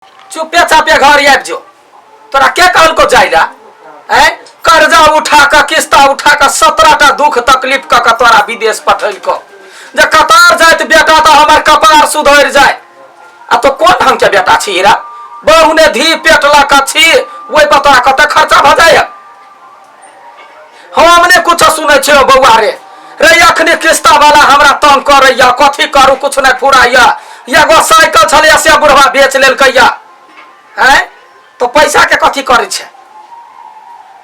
चुपे चापे घर आबि जो। तोरा के कहल को जाइला कर्जा उठा के किस्ता उठा के 17टा दुख तकलीफ क के तोरा विदेश पठैल को जे कतार जाइत बेटा तो हमार कपार सुधर जाए। आ तो कौन ढंग के बेटा छी रा बहुने धी पेटला का छी ओइ पर तोरा कते खर्चा भ जाय। हमने कुछ सुनै छियो बौआ रे अखनी किस्ता वाला हमरा तंग करैया कथी करू कुछ नहीं फुराइया। एगो साइकिल छले से बुढ़वा बेच लेलकैया तो पैसा के कथी करे छे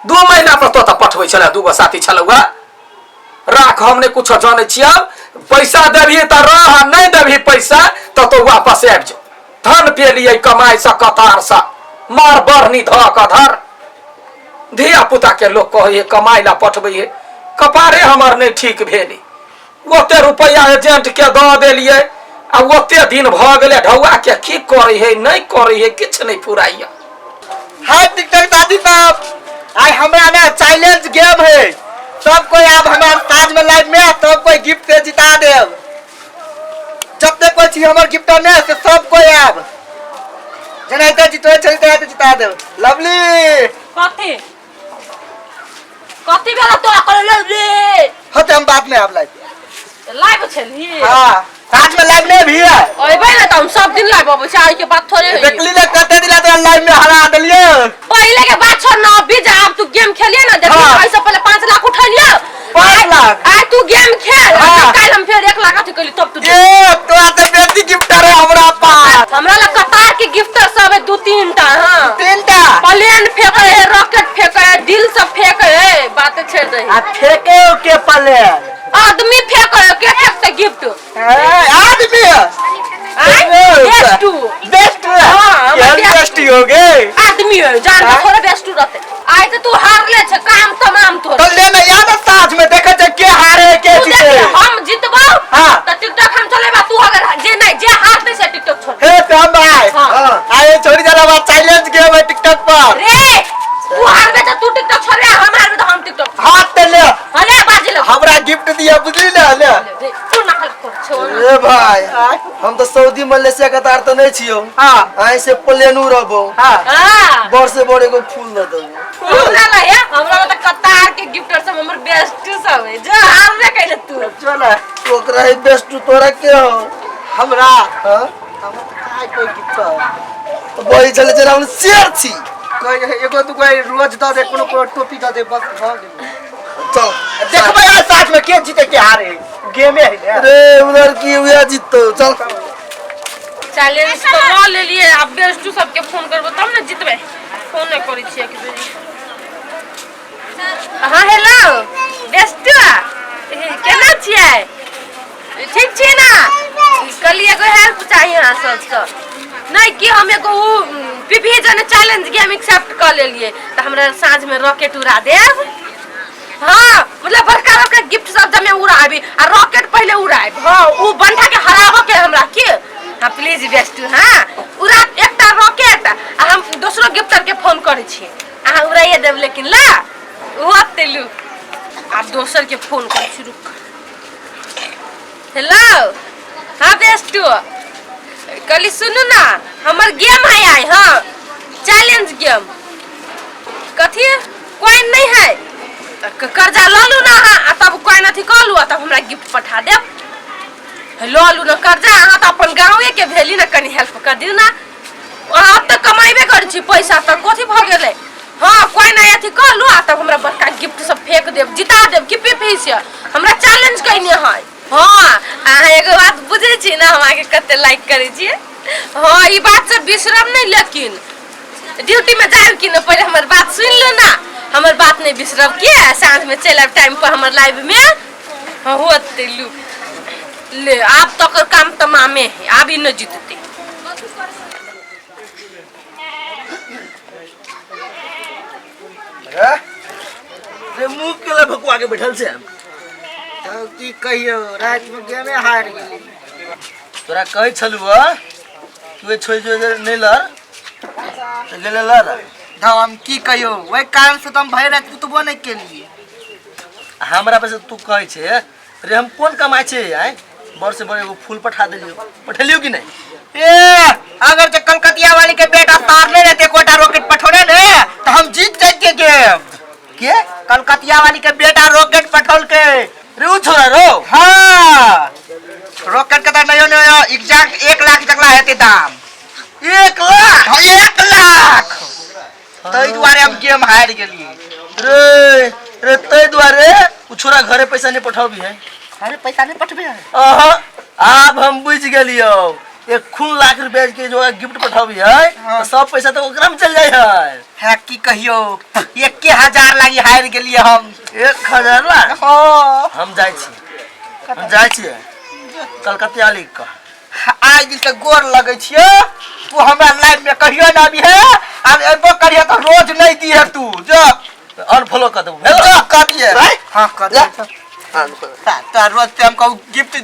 2 महीना पर तो पठबै छले 2 गो साथी छलौआ राख हमने कुछ जाने छियै। पैसा देबही त रह नहीं देबही पैसा तो वापस आबि जो। धन पे लिए कमाई से कतार से मार बरनी ध क धर धिया पुता के लोग कहे कमाई ला पठबै कपारे हमर नहीं ठीक भेली। ओते रुपया एजेंट के द देलिए आ ओते दिन भ गेले ढौआ के की करे है नहीं करे है किछ नहीं फुराइया। हाय टिकटॉक दादी साहब आई हमरा ना चैलेंज गेम है सब कोई आप हमारे ताज में लाइव में सब कोई गिफ्ट से जिता देव। जब तक कोई हमर गिफ्ट ने से सब कोई आब जनाइते जितवे चलते आते जिता देव। लवली कथी कथी बेला तोरा कर लवली होते हम बात में आप लाइव छली। हां ताज में लाइव नहीं भी है ओए भाई ना हम सब दिन लाइव अब चाहे के बात थोड़े है देखली ले कते दिला तो लाइव में हरा देलिए। पहले के बात छोड़ ना अभी जा अब तू गेम खेलिए ना देख पैसा पहले 5 लाख उठा लियो 5 लाख आ तू गेम खेल कल हम फिर 1 लाख अथी कली तब तू ए तो आते बेटी गिफ्टर है हमरा पास हमरा ला कतार के गिफ्टर सब है 2-3 टा। हां 3 टा प्लेन फेंके है रॉकेट फेंके है दिल सब फेंके है बात छेड़ दे आ फेंके के प्लेन आदमी फेंके है के फेंकते गिफ्ट आदमी बेस्ट हां बेस्ट हो गए आदमी है जान के थोड़ा बेस्ट रहते आज तो तू हार ले छ काम तमाम तो ले ना याद साथ में देखे छ के हारे के जीते हम जीतबो हां त टिकटॉक हम चलेबा तू अगर जे नहीं जे हारते से टिकटॉक छोड़ हे हम भाई हां आए छोड़ी जाला बात चैलेंज गेम है टिकटॉक पर रे तू हारबे त तू टिकटॉक छोड़बे हम हारबे त हम टिकटॉक हाथ ते ले अरे बाजी ले हमरा गिफ्ट दिया बुझली ना ले तू नकल कर छो ए भाई हम तो सऊदी मलेशिया का तार तो नहीं छियो। हां आई से प्लेनू रहबो हां हां बड़ से बड़े को फूल न दो फूल ना ले हमरा त कतार के गिफ्टर सब हमर बेस्ट सब है जो हारबे कइले तू चल ओकरा ही बेस्ट तोरा के हो हमरा हां हम काय कोई गिफ्ट बोई चले चले हम शेर छी कोई एगो दू कोई रोज द दे कोनो टोपी द दे बस भ गेल। चल देखबे यार साथ में के जीते के हारे गेम है रे उधर की हुआ जीतो चल चैलेंज तो ल ले लिए अब बेस्ट सबके फोन करबो तब ना जीतबे फोन नहीं करै छियै कि हां हेलो बेस्ट केना छियै ठीक छी ना कलिए को हेल्प चाहिए ना सोच के नहीं कि हम एगो पीपी जने चैलेंज गेम एक्सेप्ट कर लेलिए त हमरा साँझ में रॉकेट उड़ा देब। हां मतलब बड़का बड़का गिफ्ट सब जमे उड़ाबी आ रॉकेट पहले उड़ाब। हां उ बंधा के हराबो के हमरा के हां प्लीज बेस्ट हां उड़ा एकटा रॉकेट आ हम दूसरो गिफ्टर के फोन करै छी अहाँ उड़ाइए देब लेकिन ला ओ तेलु आ दोसर के फोन कर शुरू। हेलो हां बेस्ट कली सुनु ना हमर गेम है आई हां चैलेंज गेम कथी कोई नहीं है कर्जा ल लू ना हां तब कोई नथी क लू तब हमरा गिफ्ट पठा देब ल लू ना कर्जा हां त अपन गांवे के भेली ना कनी हेल्प कर दिउ ना आप त कमाइबे कर छी पैसा त कथी भ गेलै। हां कोई नहीं अथी क लू तब हमरा बड़का गिफ्ट सब फेंक देब जिता देब कि पीपी से हमरा चैलेंज कइने है। हां अहाँ एगो बात बुझे छी ना हमरा के कते लाइक करे छी। हां ई बात से बिसरब नहीं लेकिन ड्यूटी में जाब कि न पहले हमर बात सुन लो ना हमर बात नहीं बिसरब के साँझ में चलब टाइम पर हमर लाइव में हां होते लू ले आप तो कर काम तमामे है आप ही न जीतते रे मुंह के ले भकुआ के बैठल से तब की कहियो रात में गेमे हार गेली तोरा कहै छलु तू छोड़ जो नहीं लर तो ले लर धाव हम की कहियो वही कारण से तुम भाई रात कुतबो नहीं के लिए हमरा पे से तू कहै छे रे हम कोन कमाई छे आय बड़ से बड़े वो फूल पठा देलियो पठेलियो कि नहीं ए अगर जो कलकतिया वाली के बेटा तारने रहते कोटा रॉकेट पठौने ने तो हम जीत जाते गेम के कलकतिया वाली के बेटा रॉकेट पठौल के रू छोरा रो हाँ रॉकेट के तो नयो नयो एग्जैक्ट 1 लाख जगला है दाम 1 लाख 1 लाख तई द्वारे हम गेम हार गेलिए रे रे तै द्वारे उ छोरा घरे पैसा नहीं पठाबी है अरे पैसा नहीं पठबे आहा अब हम बुझ गेलियो 1 लाख रुपया के जो गिफ्ट पठाबी है तो सब पैसा तो ओकरा में चल जाय है की कहियो 1000 लागी हार गेलिए हम 1000 लाख हां हम जाय छी कलकतिया वाली का आज दिन से गोर लगे छिए तू हमरा लाइफ में कहियो ना भी है अब एबो करियो तो रोज नहीं दी है तू जो अनफॉलो कर दबो जो कर दिए हां कर दे अनफॉलो तो रोज से हमको गिफ्ट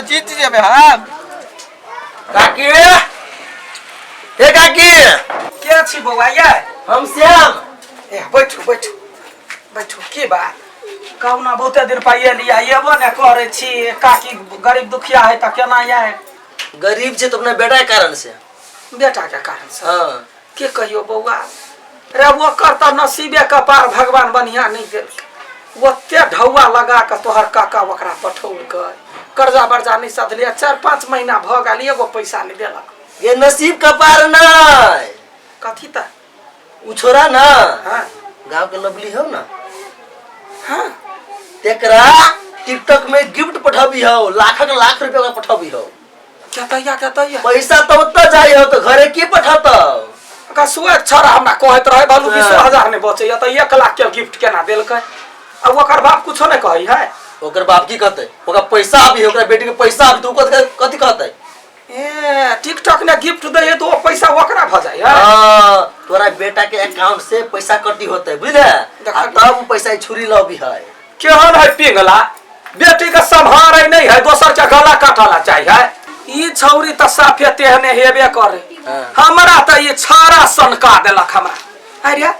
जीत जेबे हम काकी ए काकी के छी बौआ ये हम श्याम ए बैठू की बात कहुना बहुते दिन पाइए लिया येबो ने करे छी काकी गरीब दुखिया है त केना ये गरीब छे तो अपने बेटा के कारण से बेटा के कारण से हां के कहियो बौआ रे वो करता नसीबे का पार भगवान बढ़िया नहीं दे वो ते ढौआ लगा के तोहर काका ओकरा पठौल कर कर्जा बर्जा नहीं सधलिए 4-5 महीना भ गेल एगो पैसा नहीं देलक ये नसीब का पार नहीं कथी त उ छोरा ना हां गांव के लवली हो ना हां तेकरा टिकटॉक में गिफ्ट पठाबी हो लाख रुपया का पठाबी हो क्या पैसा तो उतना जाई हो तो घरे की पठाता का सुए छोरा हमरा कहत रहे बालू 20,000 ने बचे या त 1 लाख के गिफ्ट केना देलकै अब ओकर बाप कुछो नहीं कही है ओकर बाप की कहते ओकर पैसा भी ओकर बेटी के पैसा भी तू कथि कहते ए टिकटॉक ने गिफ्ट दे तो वो पैसा ओकरा भ जाय है हां तोरा बेटा के अकाउंट से पैसा कटी होते बुझले आ तब पैसा छुरी लो भी है केहन है पिंगला बेटी के संभारे नहीं है दोसर के गला काटला चाहिए ई छौरी त साफे तेहने हेबे करे हमरा त ई छारा सनका देलक हमरा अरे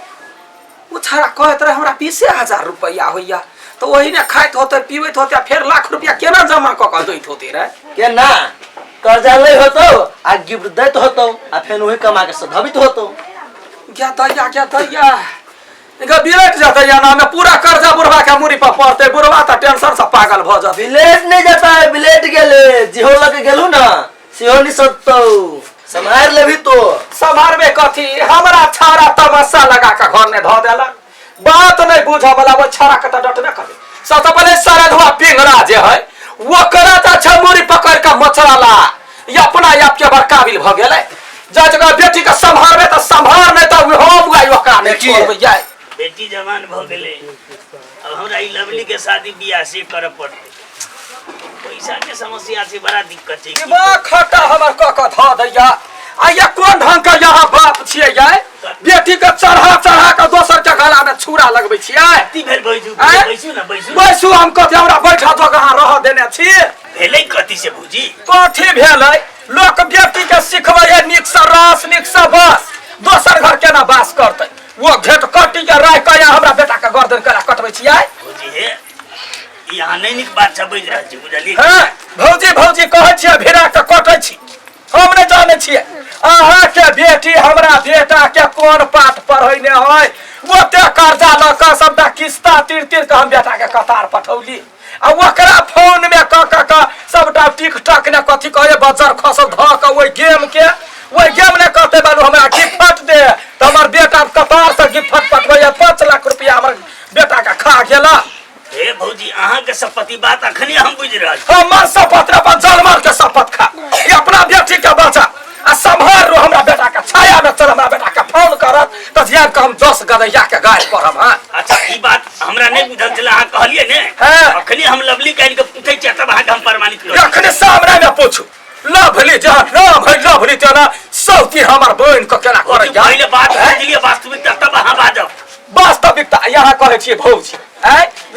उ छारा कहत रहे हमरा 20,000 रुपया होइया तो वही ने खाइत होते पीबैत होते फिर लाख रुपया केना जमा क क दैत होते रे के ना कर्जा ले होतो आ गिफ्ट दैत होतो आ फेन वही कमा के सधबित होतो क्या दैया इनका बिलेट जाता या ना में पूरा कर्जा बुढ़वा के मुरी पर पड़ते बुढ़वा त टेंशन से पागल भ जात बिलेट नहीं जाता है बिलेट गेले जिहो लगे गेलू ना सिहो नहीं सत्तो समार लेभी तो समारबे कथी हमरा छारा तमस्सा लगा के घर में ध देला बात नहीं बुझा वाला वो छारा के त डटबे करे सबसे पहले सारा धुआ पिंगला जे है वो करा त छमुरी पकड़ के मचराला ये अपना आप के बरकाबिल भ गेले जा जगह बेटी के संभारबे त संभार नहीं त हम गई ओकरा नहीं छोड़बे जाय बेटी जवान भ गेले अब हमरा ई लवली के शादी बियाह से करे पड़ते पैसा के समस्या से बड़ा दिक्कत है बा खटा हमर क क ध दैया आ ये कौन ढंग का यहाँ बाप छिए जाय बेटी के चढ़ा के दोसर के गला में छुरा लगबै छिए ती भेल बैसू ना बैसू हम कथि हमरा बैठा जगह रह देने छी भेलै कथि से भूजी कथि भेलै लोक बेटी के सिखबै निक से रस निक से बस दोसर घर केना बास करतै वो घेट कटी के रह के हमरा बेटा के गर्दन करा कटबै छिए भूजी हे यहाँ नहीं निक बात सब बुझ रहल छी बुझलिए हां भौजी कहै छिए भिरा के कटै छी हम नहीं जाने छिए अहा के बेटी हमरा बेटा के कोन पाठ पढ़ैने है ओते कर्जा ल क सबटा किस्ता तिर के हम बेटा के कतार पठौली आ ओकरा फोन में क सबटा टिकटॉक ने कथि कहे बजर खसल ध के ओइ गेम ने कहते बालू हमरा गिफ्ट दे त हमर बेटा कतार से गिफ्ट पठबै 5 लाख रुपया हमर बेटा के खा गेला हे भौजी अहाँ के संपत्ति बात अखनी हम बुझ रहल छी हमर शपथ रे अपन जलमर के शपथ खा ये अपना बेटी के बचा आ संभार रो हमरा बेटा के छाया में चल हमरा बेटा के फोन करत त जिया के हम 10 गदैया के गाय करब हां अच्छा ई बात हमरा नहीं बुझल छला अहाँ कहलिए ने अखनी हम लवली कहल के पूछै छी तब अहाँ हम प्रमाणित करू अखनी सामने में पूछू लवली जहां नाम है लवली जना सौती हमर बहन के केना करे जा पहले बात बुझलिए वास्तविकता तब अहाँ बाजब वास्तविकता यहाँ कहे छी भौजी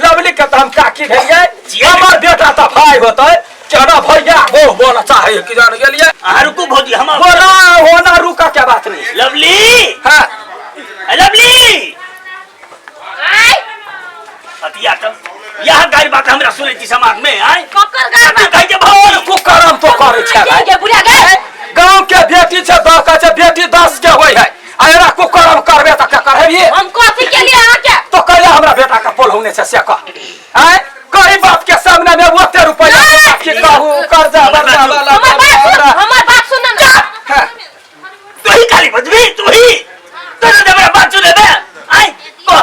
लवली के हम काकी भेलिए हमर बेटा त भाई होतै केना भैया हो बोला चाहे कि जान गेलिए अहाँ रुकू भौजी हम बोला होना रुका क्या बात नहीं लवली हां लवली आई अतिया तो यह गाड़ी बात हमरा सुनै छी समाज में आय ककर गाय तू कह के भौजी कुकरम तो करे छै के बुढ़ा गए गांव बेटी छे दस का छे बेटी 10 के होय है अरे को करम करबे त का करबे हम कथी के लिए आके तो कहिया हमरा बेटा का पोल होने से से हैं कई बात के सामने में ओते रुपया के कहू कर्जा बर्जा वाला हमर बात सुन ना तू ही खाली बजबी तू ही तो मेरा बात सुने बे आई को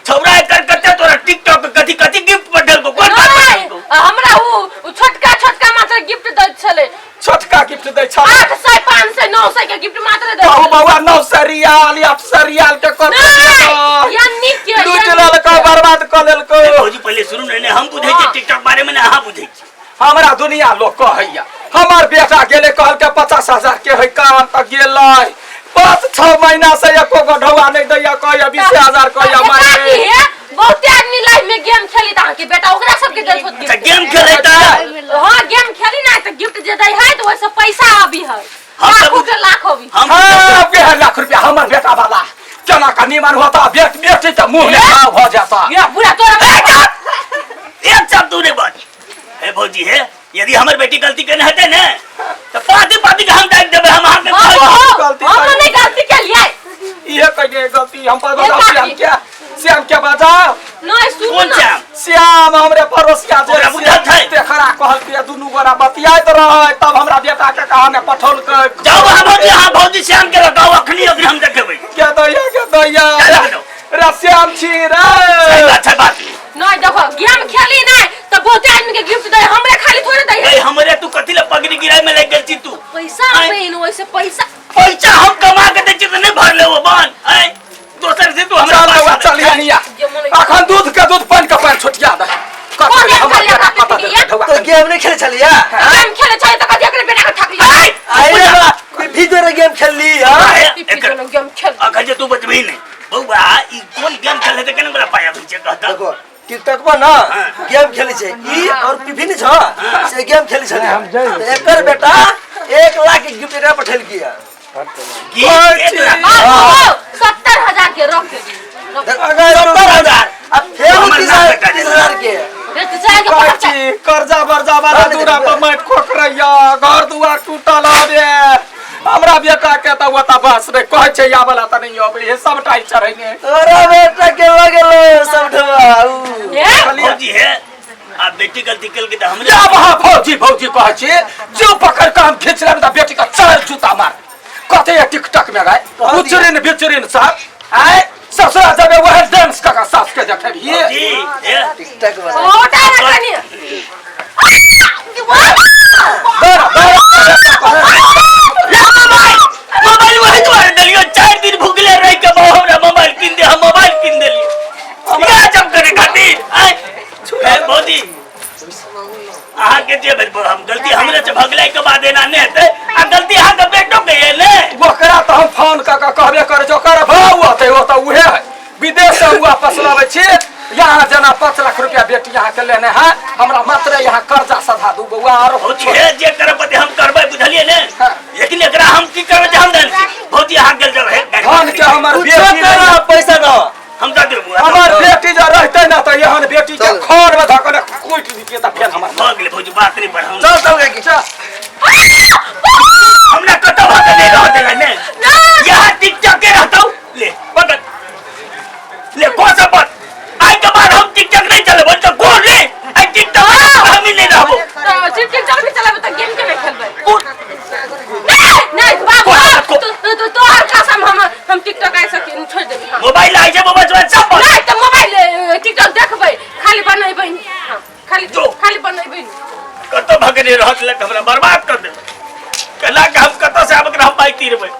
छौरा कर करते तोरा टिकटॉक कथी कथी गिफ्ट पठल को कोन बात पठल को हमरा वो छोटका मात्र गिफ्ट दै छले छोटका गिफ्ट दै छ 800 500 900 के गिफ्ट मात्र दै कहू बउआ 900 रियाल 800 रियाल के कर या निक लूट लेल को बर्बाद कर लेल को भौजी पहले सुनु ने हम बुझै छी टिकटॉक बारे में ना हां बुझै छी हमरा दुनिया लोग कहैया हमर बेटा गेले कहल के 50,000 के है काम त गेलै 5-6 महीना से एको गढवा नहीं दैया कहया 20,000 कहया मारे बहुत आदमी लाइफ में गेम खेली त के बेटा ओकरा सब के देल होत अच्छा गेम खेलै त हां गेम खेली ना त गिफ्ट जे दै है त ओसे पैसा आबी है लाख होबी हां 1 लाख रुपया हमर बेटा वाला केना का निमन होता बेटी त मुंह में घाव भ जाता ये बुढ़ा तोरा एक सब दूरे बात है भौजी है यदि हमर बेटी गलती करने हटे ना तो पाती का हम डाल देबे हम के हम नहीं गलती के लिए ये कहिए गलती हम पर बताओ श्याम क्या बाजा नहीं सुन कौन ना श्याम हमरे पड़ोसिया जे ओकरा बुझत है देखरा कहल के दुनु गोरा बतियात रहे तब हमरा बेटा के कहा ने पठौल के जाओ भौजी हां भौजी श्याम के लगाओ अखनी अभी हम देखेबै क्या दैया रे श्याम छी रे अच्छा बात नहीं देखो गेम खेली नहीं तो बहुत आदमी के गिफ्ट दे हमरे खाली थोड़े दे ए हमरे तू कथि ले पगड़ी गिराय में लग गेल छी तू पैसा पेन वैसे पैसा हम कमा के दे छी तो नहीं भर ले वो बान ए दोसर से तू हमरा चल यानिया अखन दूध पानी का पानी छोटिया दे कौन हमर बेटा पता दे तो गेम नहीं खेले चलिया गेम खेले चाहिए तो कदिया के बेटा के ठक लिया अरे बा भीतर गेम खेल ली हां गेम खेल अखन जे तू बचबी नहीं बउआ ई कोन गेम खेले त केना बड़ा पाया भइছে कहता देखो टिकटॉक पर ना गेम खेली छे ई और विभिन्न छ से गेम खेली छले तो एकर बेटा 1 लाख के गिफ्ट रे पठेल किया की 70,000 के रख दे अगर 70,000 अब फेर 30,000 के बेच जाए के पता कर्जा बर्जा वाला दूरा पर माट खोकरैया घर दुआर टूटल रे हमरा बेटा के त ओता बस रे कहै छै या वाला त नहीं अबे हे सब टाइल चढ़ैने अरे बेटा के लगलो सब ठवा भौजी है आ बेटी गलती कल के त हमरे जा वहां भौजी कहै छै जो पकड़ के हम खींच लेब त बेटी का चार जूता मार कते टिकटॉक में गए उचरिन बिचरिन सब आए ससुरा जबे वह डांस का सास के देखे ये जी टिकटॉक वाला ओटा रखनी मोबाइल वही तुम्हारे डलियो 4 दिन भूखले रह के हमरा मोबाइल किन दे हम मोबाइल किन देली हमरा जब करे खातिर ए मोदी आहा के जे हम गलती हमरे से भगले के बाद एना ने हेते आ गलती आहा के बेटो के ये ने ओकरा त हम फोन का कहबे कर जो कर भाव होते हो त उहे है विदेश से वापस लावे छी यहाँ जना 5 लाख रुपया बेटी यहाँ के लेने है हमरा मात्र यहाँ कर्जा सधा दू बउआ और भौजी है जे करबे हम करबै बुझलिए ने लेकिन एकरा हम की करबै हम देन भौजी आहा गेल जब है धन के हमर बेटी पैसा दो हम द देबो हमर बेटी जे रहते ना त यहन बेटी के खोर में धकने कोइट दिए त फेर हमर हो गेले भौजी बात नहीं बढ़ाऊ चल चल के चल हमरा कतो भाग नहीं रह देगा ने यहां टिकटॉक के रहता ले पकड़ ले कौन सा बात आज के बाद हम टिकटॉक नहीं चले बोल तो कौन ले आज टिकटॉक हम ही नहीं रहबो टिकटॉक भी चलाबे त गेम के खेलबे नहीं बाबू तो हर कसम हम टिकटॉक ऐसा छोड़ देबे मोबाइल आई जे मोबाइल सब नहीं तो मोबाइल टिकटॉक देखबै खाली बनैबै हां खाली बनैबै कतो भगने रहत ले हमरा बर्बाद कर दे कला के हम कतो से अब हम पाई तीरबै